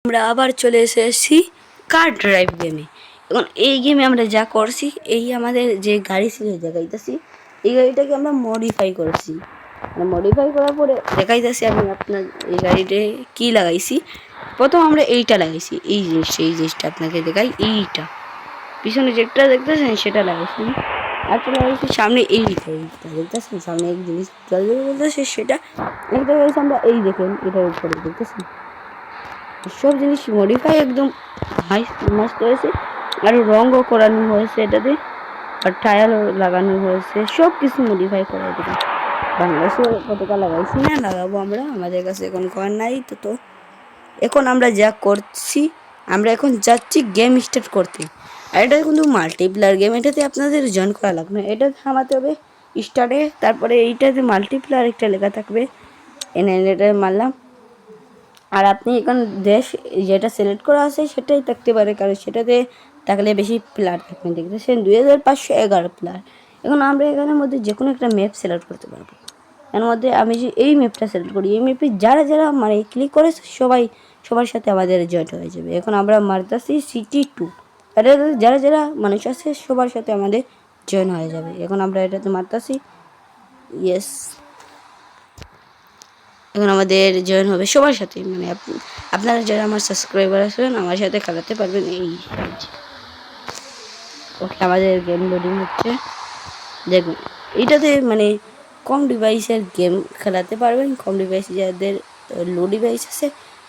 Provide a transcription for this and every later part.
আমরা আবার চলে এসেছি কার ড্রাইভ গেমে। এখন এই গেমে আমরা যা করছি, এই আমাদের যে গাড়ি ছিল দেখাইতেছি, এই গাড়িটাকে আমরা মডিফাই করছি। মডিফাই করার পরে দেখাইতেছি আমি আপনার এই গাড়িতে কি লাগাইছি। প্রথম আমরা এইটা লাগাইছি, এই জিনিসটা আপনাকে দেখাই। এইটা পিছনে যেটা দেখতেছেন সেটা লাগাইছি। আর চলে লাগাইছি সামনে এইটা দেখতেছেন, সামনে এক জিনিস বলতেছে সেটা একটা লাগাইছি আমরা। এই দেখেন এটার উপরে দেখতেছেন সব জিনিস মডিফাই একদম হাই মাস্ট হয়েছে। আর রঙও করানো হয়েছে এটাতে, আর টায়ারও লাগানো হয়েছে, সব কিছু মডিফাই করা এটাকে। বাংলাদেশে পতাকা লাগাইছি না, লাগাবো আমরা, আমাদের কাছে এখন কয়েন নাই। তো এখন আমরা যা করছি, আমরা এখন যাচ্ছি গেম স্টার্ট করতে। আর এটা কিন্তু মাল্টিপ্লেয়ার গেম, এটাতে আপনাদের জয়েন করা লাগবে না, এটা থামাতে হবে স্টার্টে। তারপরে এইটাতে মাল্টিপ্লেয়ার একটা লেখা থাকবে, এটা মারলাম। আর আপনি এখন দেশ যেটা সিলেক্ট করা আছে সেটাই থাকতে পারে, কারণ সেটাতে থাকলে বেশি প্লেয়ার থাকবেন। দেখতেছেন 2511 প্লেয়ার। এখন আমরা এখানের মধ্যে যে কোনো একটা ম্যাপ সিলেক্ট করতে পারবো। এর মধ্যে আমি যে এই ম্যাপটা সিলেক্ট করি, এই ম্যাপে যারা মানে ক্লিক করে সবার সাথে আমাদের জয়েন্ট হয়ে যাবে। এখন আমরা মারতেছি সিটি 2, এটা যারা মানুষ আছে সবার সাথে আমাদের জয়েন হয়ে যাবে। এখন আমরা এটাতে মারতেছি ইয়েস। এখন আমাদের জয়েন হবে সবার সাথে, মানে আপনারা যারা আমার সাবস্ক্রাইবার আছেন আমার সাথে খেলাতে পারবেন। এই ওকে, আমাদের গেম লোডিং হচ্ছে, দেখুন এইটাতে মানে কম ডিভাইসের গেম খেলাতে পারবেন। কম ডিভাইস যাদের লো ডিভাইস আছে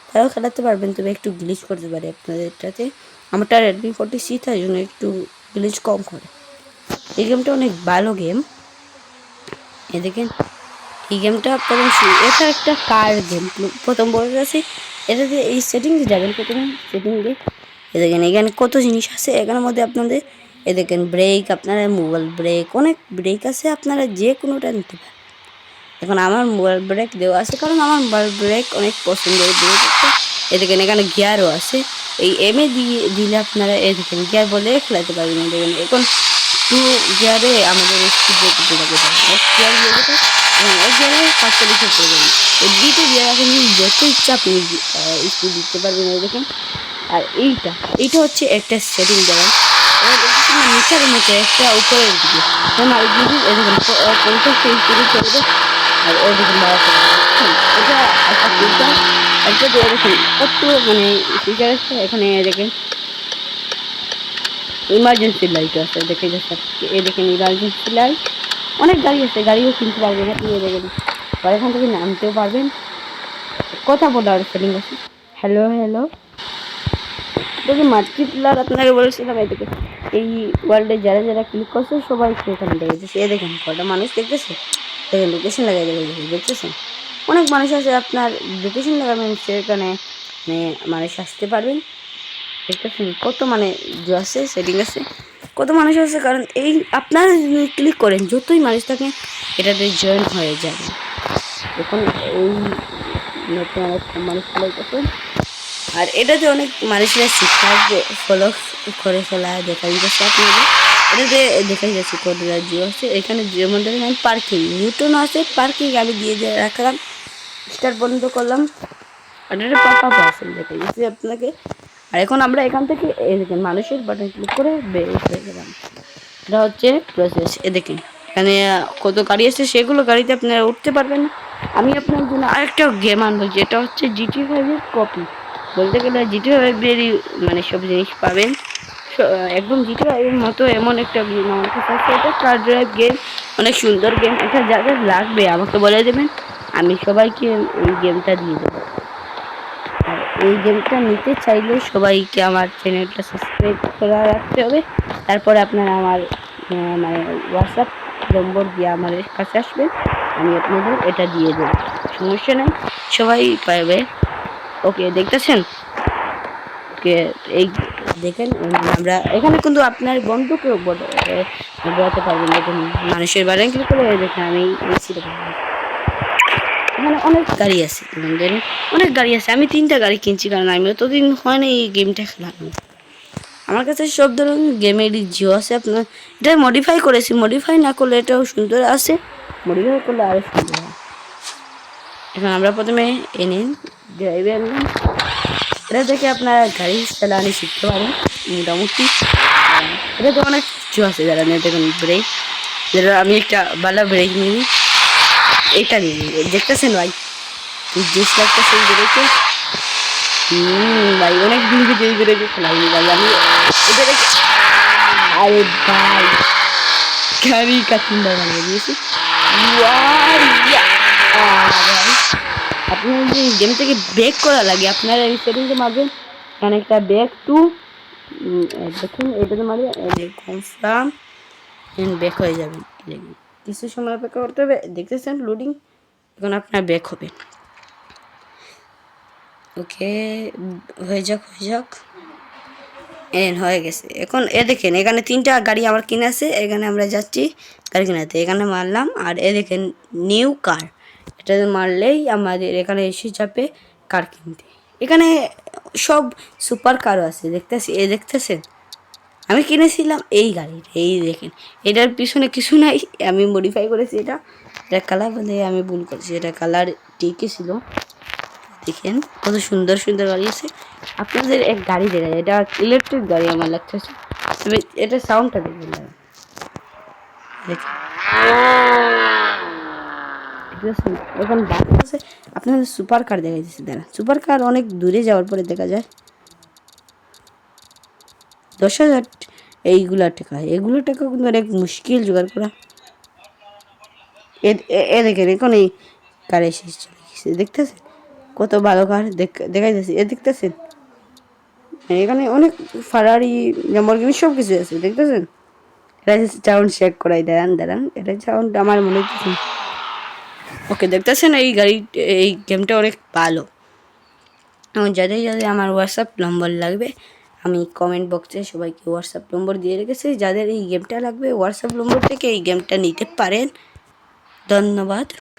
তারাও খেলাতে পারবেন, তবে একটু গ্লিচ করতে পারে আপনাদেরটাতে। আমারটা Redmi 40C, তার জন্য একটু গ্লিচ কম করে। এই গেমটা অনেক ভালো গেম। এ দেখেন এই গেমটা এটা একটা কার গেম। প্রথম বলে আছে এটাতে এই সেটিংয়ে যাবেন, প্রথমে সেটিংয়ে দেখেন এখানে কত জিনিস আছে। এখানের মধ্যে আপনাদের দেখেন ব্রেক, আপনারা মোবাইল ব্রেক, অনেক ব্রেক আছে, আপনারা যে কোনোটা নিতে পারেন। এখন আমার মোবাইল ব্রেক দেওয়া আছে, কারণ আমার মোবাইল ব্রেক অনেক পছন্দের ব্রেক একটা। দেখেন এখানে গিয়ারও আছে, এই এমএ দিলে আপনারা দেখেন গিয়ার বলে খেলাতে পারবেন। দেখেন এখন 2 গিয়ারে আমাদের স্পিড ব্রেক গিয়ার দিয়ে দেবে, এবং এক গিয়ারে 45 করবেন। এই দুটো গিয়ার এখন যত ইচ্ছা আপনি স্পিড দিতে পারবেন। দেখেন আর এইটা হচ্ছে একটা সেটিং দেওয়া, নিচের মতো একটা উপরের দিকে দেখেন 50 স্পিডে চলবে। আর ও দেখুন এটা একটা ফিল্টার, একটা দেখুন কত মানে ফিল্টার আছে। এখানে দেখেন ইমার্জেন্সি লাইট আছে, দেখে যাচ্ছে এই দেখেন ইমার্জেন্সি লাইট। অনেক গাড়ি আছে, গাড়িও কিনতে পারবেন আপনি। দেখেন আর এখান থেকে নামতেও পারবেন, কথা বলার সেটিং আছে। হ্যালো দেখুন মাল্টিপ্লেয়ার আপনাকে বলেছিলাম। এদিকে এই ওয়ার্ল্ডে যারা ক্লিক করছে সবাই এখানে দেখেছে। দেখেন কটা মানুষ দেখতেছে, দেখেন লোকেশন লাগাই দেখতেছেন অনেক মানুষ আছে। আপনার লোকেশন লাগাবেন সেখানে মানে মানুষ আসতে পারবেন। দেখতেছেন কত মানে আছে সেটিং আছে, কত মানুষ আছে। কারণ এই আপনারা ক্লিক করেন যতই মানুষ থাকে এটাতে জয়েন হয়ে যাবে। এখন এই নতুন অনেক মানুষ করতেছেন, আর এটাতে অনেক মানুষরা শিক্ষা ফলো করে ফেলা দেখাই যাচ্ছে আপনাদের। এটাতে দেখাই যাচ্ছে কত রাজ্য আছে। এখানে যেমন দেখেন আমি পার্কিং নিউটন আছে, পার্কিং আমি দিয়ে রাখলাম, স্টার্ট বন্ধ করলাম। আর এটা পাপা আছে দেখাই যাচ্ছে আপনাকে। আর এখন আমরা এখান থেকে দেখেন মানুষের বাটন ক্লিক করে বের হয়ে গেলাম। এটা হচ্ছে প্রসেস। দেখেন এখানে কত গাড়ি আছে, সেগুলো গাড়িতে আপনারা উঠতে পারবেন না। আমি আপনার জন্য আরেকটা গেম আনবো, যেটা হচ্ছে GT5-এর কপি। বলতে গেলে GT5-এরই মানে সব জিনিস পাবেন একদম GT5-এর মতো। এমন একটা গেম আমার কাছে আছে, এটা কার ড্রাইভ গেম, অনেক সুন্দর গেম। এটা যাদের লাগবে আমাকে বলে দেবেন, আমি সবাইকে এই গেমটা দিয়ে দেবো। আর এই গেমটা নিতে চাইলে সবাইকে আমার চ্যানেলটা সাবস্ক্রাইব করে রাখতে হবে। তারপরে আপনারা আমার মানে হোয়াটসঅ্যাপ নম্বর দিয়ে আমার কাছে আসবেন, আমি আপনাদের এটা দিয়ে দেবো, সমস্যা নেই, সবাই পাবে। ওকে দেখতেছেন, ওকে এই দেখেন আমরা এখানে কিন্তু আপনার বন্ধুকেও বোঝাতে পারবেন। দেখুন মানুষের বাড়ি ক্লিক করে দেখেন আমি এখানে অনেক গাড়ি আছে, অনেক গাড়ি আছে। আমি 3টা গাড়ি কিনছি, কারণ আমি অতদিন হয় না এই গেমটা খেলানো। আমার কাছে সব ধরনের গেমের জিও আছে। আপনার এটা মডিফাই করেছি, মডিফাই না করলে এটাও সুন্দর আছে, মডিফাই করলে আরও সুন্দর হয়। এখন আমরা প্রথমে ড্রাইভে আনলাম, এটা থেকে আপনারা গাড়ি চালানো শিখতে পারেন মোটামুটি। এটা তো অনেক কিছু আছে যারা নিয়ে দেখুন ব্রেক, যেটা আমি একটা ভালো ব্রেক নিই, এটা নিয়ে দেখতেছেন ভাই জিনিস লাগতেছে এই ব্রেকে। ভাই অনেক দিন থেকে এই ব্রেকে খেলাইনি ভাই আমি এটা রেখে, আরে ভাই গাড়ি কাচিন্ডা বানিয়ে দিয়েছি। আপনার যদি গেম থেকে ব্রেক করা লাগে আপনারা এই সেটিংসে মারবেন, এখানে একটা ব্যাক টু দেখুন এটাতে মারবেন, কনফার্ম ব্যাক হয়ে যাবেন। কিছু সময় অপেক্ষা করতে হবে, দেখতেছেন লোডিং, এখন আপনার ব্যাক হবে। ওকে হয়ে যাক হয়ে গেছে। এখন দেখেন এখানে 3টা গাড়ি আমার কিনে আছে, এখানে আমরা যাচ্ছি গাড়ি কিনাতে, এখানে মারলাম। আর দেখেন নিউ কার, এটা মারলেই আমাদের এখানে এসে যাবে কার কিনতে। এখানে সব সুপার কারও আছে, দেখতেছেন আমি কিনেছিলাম এই গাড়িটা, এই দেখেন এটার পিছনে কিছু নাই, আমি মডিফাই করেছি। এটা কালার বলে আমি ভুল করেছি, এটা কালার ঠিকই ছিল। দেখেন কত সুন্দর সুন্দর গাড়ি আছে। আপনাদের এক গাড়ি দেখা যায়, এটা ইলেকট্রিক গাড়ি আমার লাগতেছে, তবে এটা সাউন্ডটা দেখবেন এখন বাড়তেছে। আপনাদের সুপার কার দেখা যাচ্ছে, দাঁড়া সুপার কার অনেক দূরে যাওয়ার পরে দেখা যায় 10,000 এইগুলা টাকা, এগুলো টাকা কিন্তু অনেক মুশকিল জোগাড় করা। দেখেন এখন এই কার এসে চলে গেছে, দেখতেছেন কত ভালো কার দেখা যাচ্ছে, দেখতেছেন এখানে অনেক ফারারি ল্যাম্বরগিনি সব কিছু আছে, দেখতেছেন। এটা সাউন্ড চেক করাই, দাঁড়ান এটা সাউন্ড আমার মনে হচ্ছে। ওকে দেখতেছেন এই গেমটা অনেক ভালো। এবং যাদের আমার হোয়াটসঅ্যাপ নম্বর লাগবে আমি কমেন্ট বক্সে সবাইকে হোয়াটসঅ্যাপ নম্বর দিয়ে রেখেছি, যাদের এই গেমটা লাগবে হোয়াটসঅ্যাপ নম্বর থেকে এই গেমটা নিতে পারেন। ধন্যবাদ।